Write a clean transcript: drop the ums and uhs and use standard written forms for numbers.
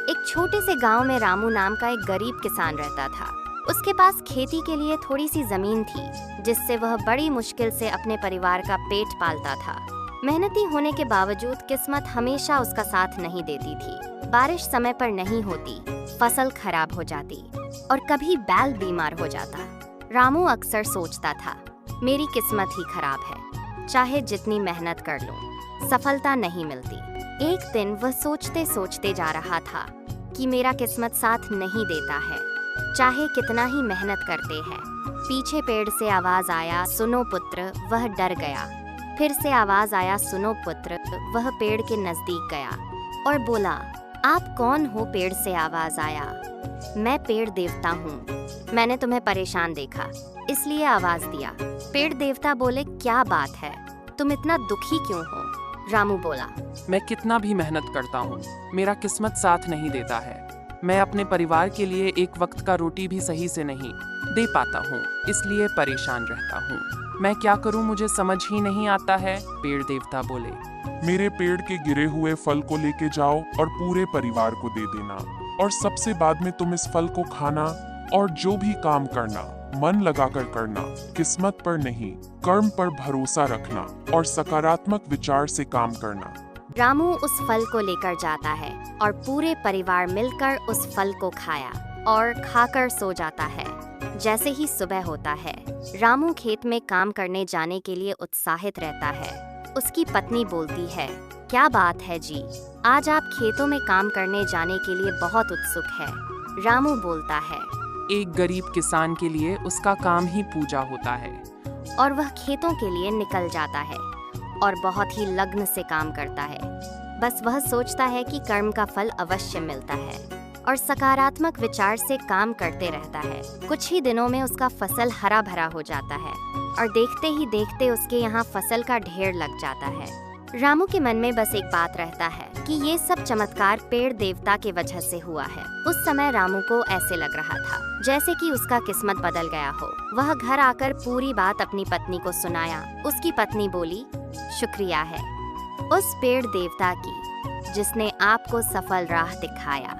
एक छोटे से गांव में रामू नाम का एक गरीब किसान रहता था। उसके पास खेती के लिए थोड़ी सी जमीन थी, जिससे वह बड़ी मुश्किल से अपने परिवार का पेट पालता था। मेहनती होने के बावजूद किस्मत हमेशा उसका साथ नहीं देती थी। बारिश समय पर नहीं होती, फसल खराब हो जाती और कभी बैल बीमार हो जाता। रामू अक्सर सोचता था, मेरी किस्मत ही खराब है, चाहे जितनी मेहनत कर लूं, सफलता नहीं मिलती। एक दिन वह सोचते सोचते जा रहा था कि मेरा किस्मत साथ नहीं देता है, चाहे कितना ही मेहनत करते हैं। पीछे पेड़ से आवाज आया, सुनो पुत्र। वह डर गया। फिर से आवाज आया, सुनो पुत्र। वह पेड़ के नजदीक गया और बोला, आप कौन हो? पेड़ से आवाज आया, मैं पेड़ देवता हूँ। मैंने तुम्हें परेशान देखा, इसलिए आवाज दिया। पेड़ देवता बोले, क्या बात है, तुम इतना दुखी क्यों हो? रामू बोला, मैं कितना भी मेहनत करता हूँ, मेरा किस्मत साथ नहीं देता है। मैं अपने परिवार के लिए एक वक्त का रोटी भी सही से नहीं दे पाता हूँ, इसलिए परेशान रहता हूँ। मैं क्या करूँ, मुझे समझ ही नहीं आता है। पेड़ देवता बोले, मेरे पेड़ के गिरे हुए फल को लेके जाओ और पूरे परिवार को दे देना, और सबसे बाद में तुम इस फल को खाना और जो भी काम करना मन लगाकर करना, किस्मत पर नहीं कर्म पर भरोसा रखना और सकारात्मक विचार से काम करना। रामू उस फल को लेकर जाता है और पूरे परिवार मिलकर उस फल को खाया और खाकर सो जाता है। जैसे ही सुबह होता है, रामू खेत में काम करने जाने के लिए उत्साहित रहता है। उसकी पत्नी बोलती है, क्या बात है जी, आज आप खेतों में काम करने जाने के लिए बहुत उत्सुक है। रामू बोलता है, एक गरीब किसान के लिए उसका काम ही पूजा होता है। और वह खेतों के लिए निकल जाता है और बहुत ही लग्न से काम करता है। बस वह सोचता है कि कर्म का फल अवश्य मिलता है और सकारात्मक विचार से काम करते रहता है। कुछ ही दिनों में उसका फसल हरा भरा हो जाता है और देखते ही देखते उसके यहाँ फसल का ढेर लग जाता है। रामू के मन में बस एक बात रहता है कि ये सब चमत्कार पेड़ देवता के वजह से हुआ है। उस समय रामू को ऐसे लग रहा था जैसे कि उसका किस्मत बदल गया हो। वह घर आकर पूरी बात अपनी पत्नी को सुनाया। उसकी पत्नी बोली, शुक्रिया है उस पेड़ देवता की जिसने आपको सफल राह दिखाया।